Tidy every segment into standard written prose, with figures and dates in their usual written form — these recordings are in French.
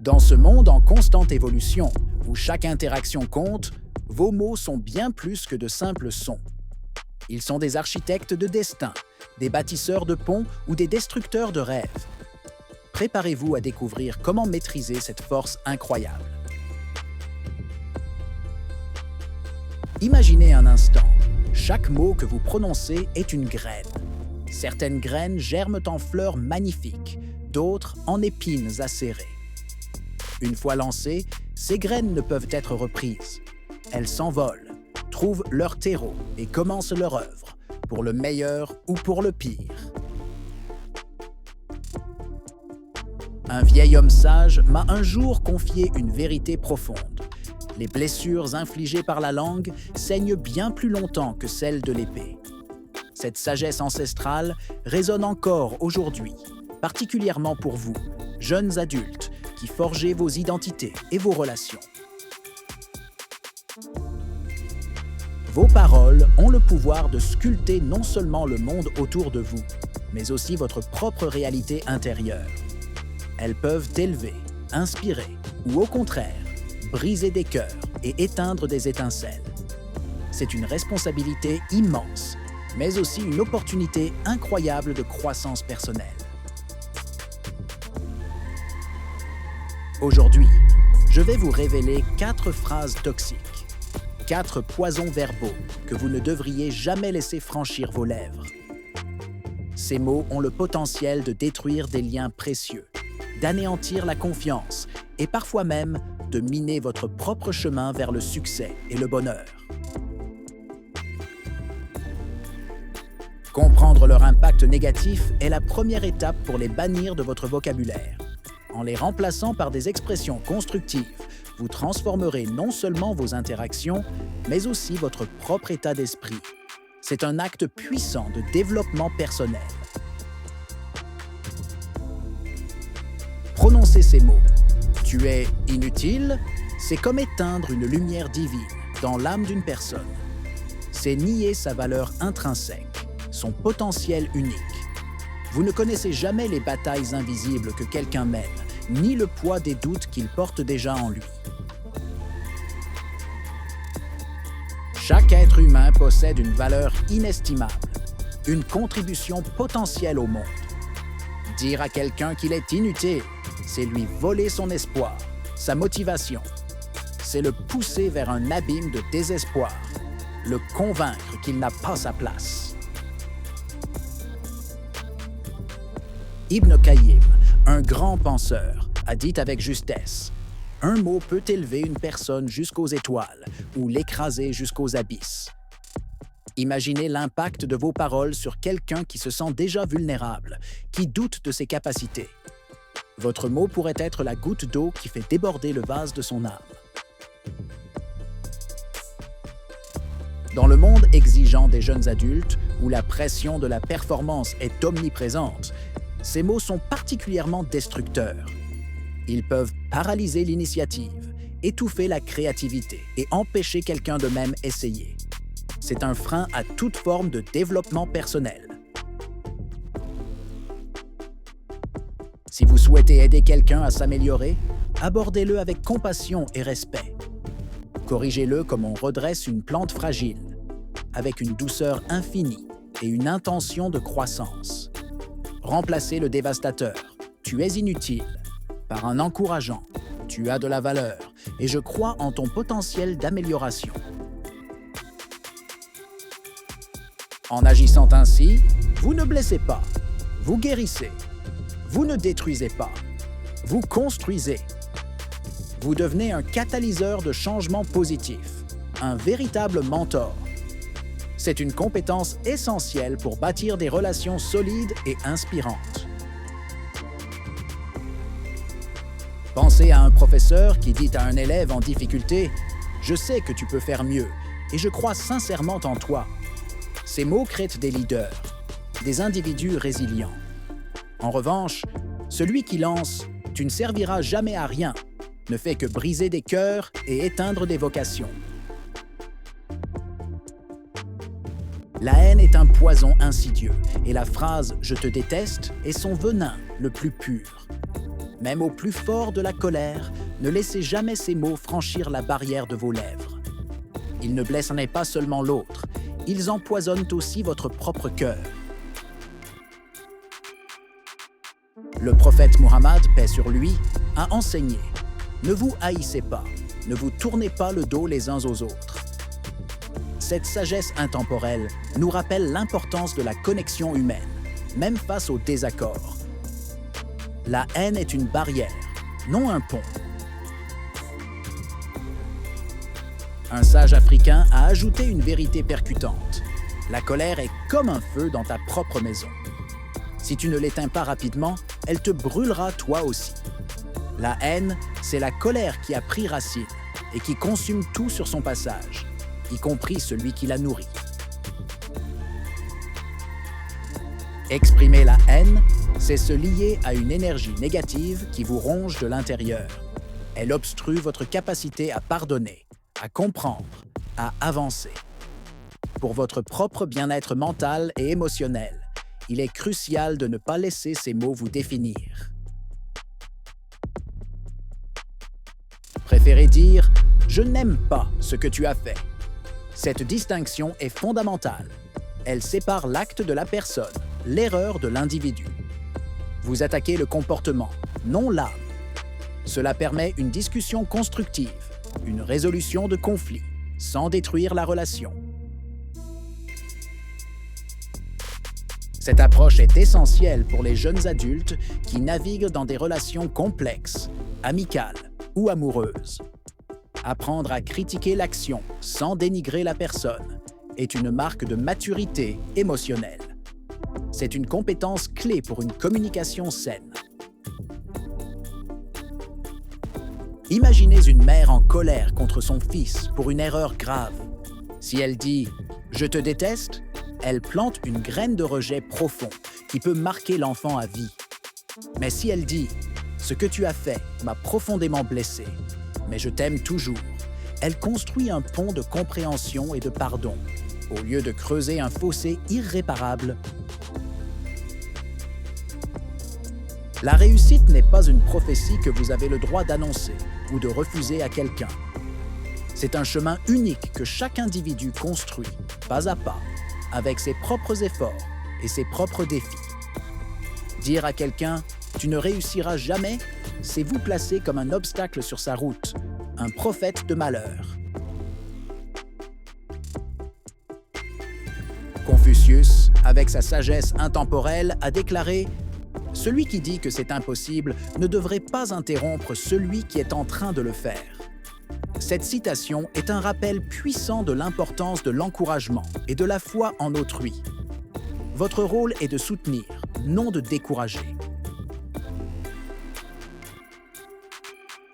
Dans ce monde en constante évolution, où chaque interaction compte, vos mots sont bien plus que de simples sons. Ils sont des architectes de destin, des bâtisseurs de ponts ou des destructeurs de rêves. Préparez-vous à découvrir comment maîtriser cette force incroyable. Imaginez un instant, chaque mot que vous prononcez est une graine. Certaines graines germent en fleurs magnifiques, d'autres en épines acérées. Une fois lancées, ces graines ne peuvent être reprises. Elles s'envolent, trouvent leur terreau et commencent leur œuvre, pour le meilleur ou pour le pire. Un vieil homme sage m'a un jour confié une vérité profonde. Les blessures infligées par la langue saignent bien plus longtemps que celles de l'épée. Cette sagesse ancestrale résonne encore aujourd'hui, particulièrement pour vous, jeunes adultes, qui forgez vos identités et vos relations. Vos paroles ont le pouvoir de sculpter non seulement le monde autour de vous, mais aussi votre propre réalité intérieure. Elles peuvent élever, inspirer ou au contraire, briser des cœurs et éteindre des étincelles. C'est une responsabilité immense, mais aussi une opportunité incroyable de croissance personnelle. Aujourd'hui, je vais vous révéler 4 phrases toxiques, 4 poisons verbaux que vous ne devriez jamais laisser franchir vos lèvres. Ces mots ont le potentiel de détruire des liens précieux, d'anéantir la confiance et parfois même de miner votre propre chemin vers le succès et le bonheur. Comprendre leur impact négatif est la première étape pour les bannir de votre vocabulaire. En les remplaçant par des expressions constructives, vous transformerez non seulement vos interactions, mais aussi votre propre état d'esprit. C'est un acte puissant de développement personnel. Prononcez ces mots. Tu es inutile, c'est comme éteindre une lumière divine dans l'âme d'une personne. C'est nier sa valeur intrinsèque, son potentiel unique. Vous ne connaissez jamais les batailles invisibles que quelqu'un mène, ni le poids des doutes qu'il porte déjà en lui. Chaque être humain possède une valeur inestimable, une contribution potentielle au monde. Dire à quelqu'un qu'il est inutile, c'est lui voler son espoir, sa motivation. C'est le pousser vers un abîme de désespoir, le convaincre qu'il n'a pas sa place. Ibn Qayyim, un grand penseur, a dit avec justesse « Un mot peut élever une personne jusqu'aux étoiles ou l'écraser jusqu'aux abysses. » Imaginez l'impact de vos paroles sur quelqu'un qui se sent déjà vulnérable, qui doute de ses capacités. Votre mot pourrait être la goutte d'eau qui fait déborder le vase de son âme. Dans le monde exigeant des jeunes adultes, où la pression de la performance est omniprésente, ces mots sont particulièrement destructeurs. Ils peuvent paralyser l'initiative, étouffer la créativité et empêcher quelqu'un de même essayer. C'est un frein à toute forme de développement personnel. Si vous souhaitez aider quelqu'un à s'améliorer, abordez-le avec compassion et respect. Corrigez-le comme on redresse une plante fragile, avec une douceur infinie et une intention de croissance. Remplacez le dévastateur « Tu es inutile » par un encourageant « Tu as de la valeur et je crois en ton potentiel d'amélioration ». En agissant ainsi, vous ne blessez pas, vous guérissez, vous ne détruisez pas, vous construisez. Vous devenez un catalyseur de changement positif, un véritable mentor. C'est une compétence essentielle pour bâtir des relations solides et inspirantes. Pensez à un professeur qui dit à un élève en difficulté « Je sais que tu peux faire mieux et je crois sincèrement en toi ». Ces mots créent des leaders, des individus résilients. En revanche, celui qui lance « Tu ne serviras jamais à rien » ne fait que briser des cœurs et éteindre des vocations. La haine est un poison insidieux et la phrase « je te déteste » est son venin le plus pur. Même au plus fort de la colère, ne laissez jamais ces mots franchir la barrière de vos lèvres. Ils ne blessent pas seulement l'autre, ils empoisonnent aussi votre propre cœur. Le prophète Muhammad, paix sur lui, a enseigné « Ne vous haïssez pas, ne vous tournez pas le dos les uns aux autres ». Cette sagesse intemporelle nous rappelle l'importance de la connexion humaine, même face aux désaccords. La haine est une barrière, non un pont. Un sage africain a ajouté une vérité percutante. La colère est comme un feu dans ta propre maison. Si tu ne l'éteins pas rapidement, elle te brûlera toi aussi. La haine, c'est la colère qui a pris racine et qui consume tout sur son passage, y compris celui qui la nourrit. Exprimer la haine, c'est se lier à une énergie négative qui vous ronge de l'intérieur. Elle obstrue votre capacité à pardonner, à comprendre, à avancer. Pour votre propre bien-être mental et émotionnel, il est crucial de ne pas laisser ces mots vous définir. Préférez dire « Je n'aime pas ce que tu as fait ». Cette distinction est fondamentale. Elle sépare l'acte de la personne, l'erreur de l'individu. Vous attaquez le comportement, non l'âme. Cela permet une discussion constructive, une résolution de conflits, sans détruire la relation. Cette approche est essentielle pour les jeunes adultes qui naviguent dans des relations complexes, amicales ou amoureuses. Apprendre à critiquer l'action sans dénigrer la personne est une marque de maturité émotionnelle. C'est une compétence clé pour une communication saine. Imaginez une mère en colère contre son fils pour une erreur grave. Si elle dit « Je te déteste », elle plante une graine de rejet profond qui peut marquer l'enfant à vie. Mais si elle dit « Ce que tu as fait m'a profondément blessé, mais je t'aime toujours », elle construit un pont de compréhension et de pardon, au lieu de creuser un fossé irréparable. La réussite n'est pas une prophétie que vous avez le droit d'annoncer ou de refuser à quelqu'un. C'est un chemin unique que chaque individu construit, pas à pas, avec ses propres efforts et ses propres défis. Dire à quelqu'un « Tu ne réussiras jamais », c'est vous placer comme un obstacle sur sa route, un prophète de malheur. Confucius, avec sa sagesse intemporelle, a déclaré « Celui qui dit que c'est impossible ne devrait pas interrompre celui qui est en train de le faire ». Cette citation est un rappel puissant de l'importance de l'encouragement et de la foi en autrui. Votre rôle est de soutenir, non de décourager.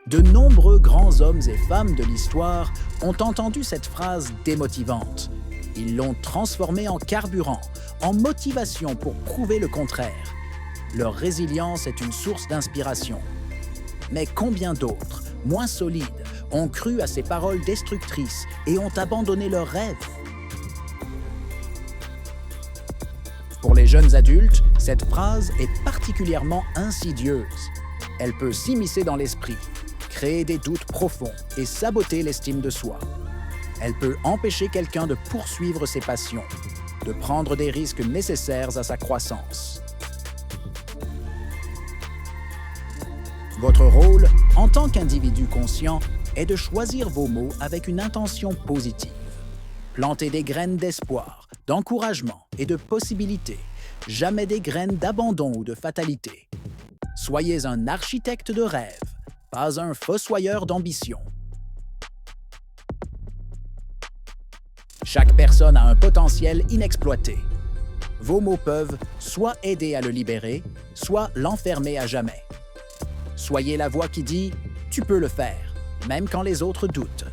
De nombreux grands hommes et femmes de l'histoire ont entendu cette phrase démotivante. Ils l'ont transformée en carburant, en motivation pour prouver le contraire. Leur résilience est une source d'inspiration. Mais combien d'autres, moins solides, ont cru à ces paroles destructrices et ont abandonné leurs rêves? Pour les jeunes adultes, cette phrase est particulièrement insidieuse. Elle peut s'immiscer dans l'esprit, créer des doutes profonds et saboter l'estime de soi. Elle peut empêcher quelqu'un de poursuivre ses passions, de prendre des risques nécessaires à sa croissance. Votre rôle, en tant qu'individu conscient, est de choisir vos mots avec une intention positive. Plantez des graines d'espoir, d'encouragement et de possibilités, jamais des graines d'abandon ou de fatalité. Soyez un architecte de rêve, pas un fossoyeur d'ambition. Chaque personne a un potentiel inexploité. Vos mots peuvent soit aider à le libérer, soit l'enfermer à jamais. Soyez la voix qui dit « Tu peux le faire », même quand les autres doutent.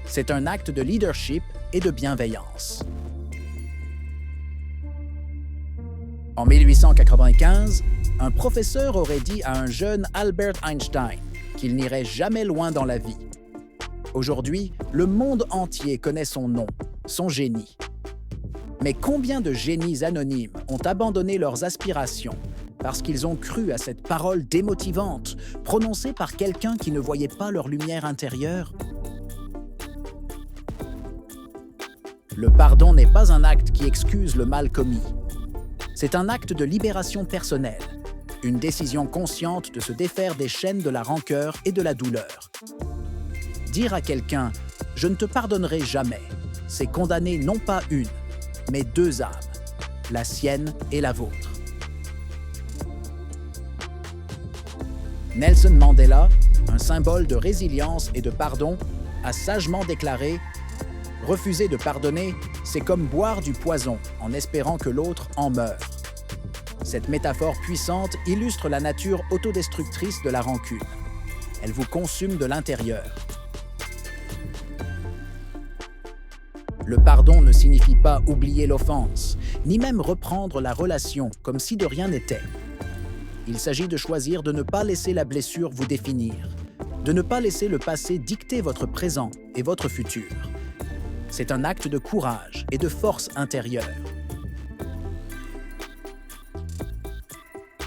C'est un acte de leadership et de bienveillance. En 1895, un professeur aurait dit à un jeune Albert Einstein qu'il n'irait jamais loin dans la vie. Aujourd'hui, le monde entier connaît son nom, son génie. Mais combien de génies anonymes ont abandonné leurs aspirations parce qu'ils ont cru à cette parole démotivante, prononcée par quelqu'un qui ne voyait pas leur lumière intérieure. Le pardon n'est pas un acte qui excuse le mal commis. C'est un acte de libération personnelle, une décision consciente de se défaire des chaînes de la rancœur et de la douleur. Dire à quelqu'un « je ne te pardonnerai jamais », c'est condamner non pas une, mais deux âmes, la sienne et la vôtre. Nelson Mandela, un symbole de résilience et de pardon, a sagement déclaré « Refuser de pardonner, c'est comme boire du poison en espérant que l'autre en meure ». Cette métaphore puissante illustre la nature autodestructrice de la rancune. Elle vous consume de l'intérieur. Le pardon ne signifie pas oublier l'offense, ni même reprendre la relation comme si de rien n'était. Il s'agit de choisir de ne pas laisser la blessure vous définir, de ne pas laisser le passé dicter votre présent et votre futur. C'est un acte de courage et de force intérieure.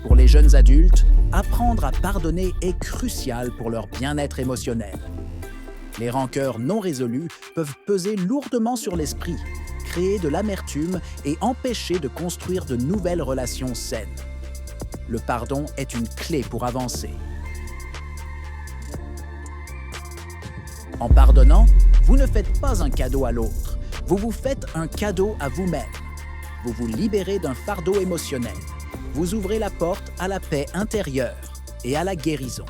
Pour les jeunes adultes, apprendre à pardonner est crucial pour leur bien-être émotionnel. Les rancœurs non résolues peuvent peser lourdement sur l'esprit, créer de l'amertume et empêcher de construire de nouvelles relations saines. Le pardon est une clé pour avancer. En pardonnant, vous ne faites pas un cadeau à l'autre, vous vous faites un cadeau à vous-même. Vous vous libérez d'un fardeau émotionnel. Vous ouvrez la porte à la paix intérieure et à la guérison.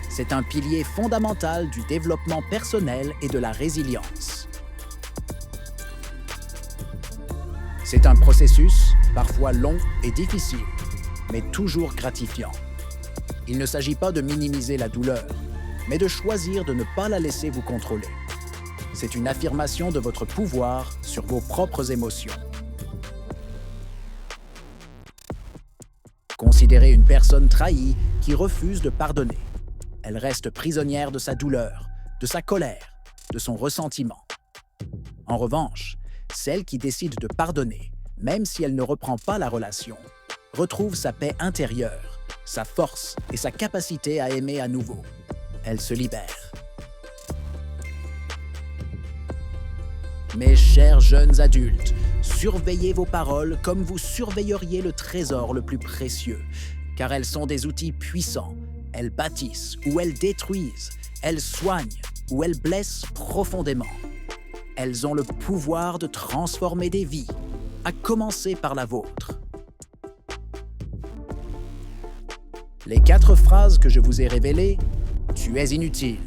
C'est un pilier fondamental du développement personnel et de la résilience. C'est un processus, parfois long et difficile, mais toujours gratifiant. Il ne s'agit pas de minimiser la douleur, mais de choisir de ne pas la laisser vous contrôler. C'est une affirmation de votre pouvoir sur vos propres émotions. Considérez une personne trahie qui refuse de pardonner. Elle reste prisonnière de sa douleur, de sa colère, de son ressentiment. En revanche, celle qui décide de pardonner, même si elle ne reprend pas la relation, retrouve sa paix intérieure, sa force et sa capacité à aimer à nouveau. Elle se libère. Mes chers jeunes adultes, surveillez vos paroles comme vous surveilleriez le trésor le plus précieux, car elles sont des outils puissants. Elles bâtissent ou elles détruisent, elles soignent ou elles blessent profondément. Elles ont le pouvoir de transformer des vies, à commencer par la vôtre. Les 4 phrases que je vous ai révélées, « Tu es inutile »,«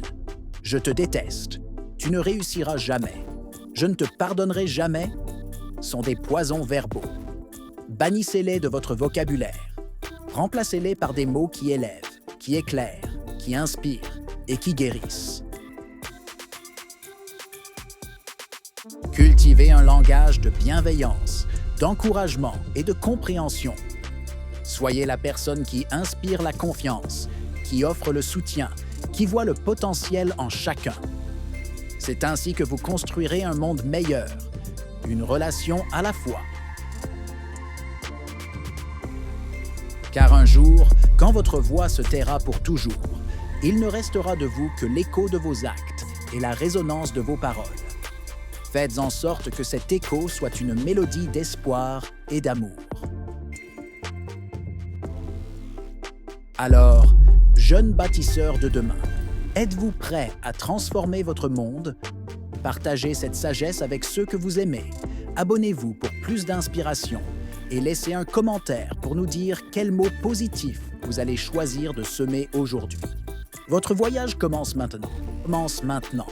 Je te déteste »,« Tu ne réussiras jamais »,« Je ne te pardonnerai jamais », sont des poisons verbaux. Bannissez-les de votre vocabulaire. Remplacez-les par des mots qui élèvent, qui éclairent, qui inspirent et qui guérissent. Cultivez un langage de bienveillance, d'encouragement et de compréhension. Soyez la personne qui inspire la confiance, qui offre le soutien, qui voit le potentiel en chacun. C'est ainsi que vous construirez un monde meilleur, une relation à la fois. Car un jour, quand votre voix se taira pour toujours, il ne restera de vous que l'écho de vos actes et la résonance de vos paroles. Faites en sorte que cet écho soit une mélodie d'espoir et d'amour. Alors, jeunes bâtisseurs de demain, êtes-vous prêts à transformer votre monde? Partagez cette sagesse avec ceux que vous aimez. Abonnez-vous pour plus d'inspiration et laissez un commentaire pour nous dire quels mots positifs vous allez choisir de semer aujourd'hui. Votre voyage commence maintenant.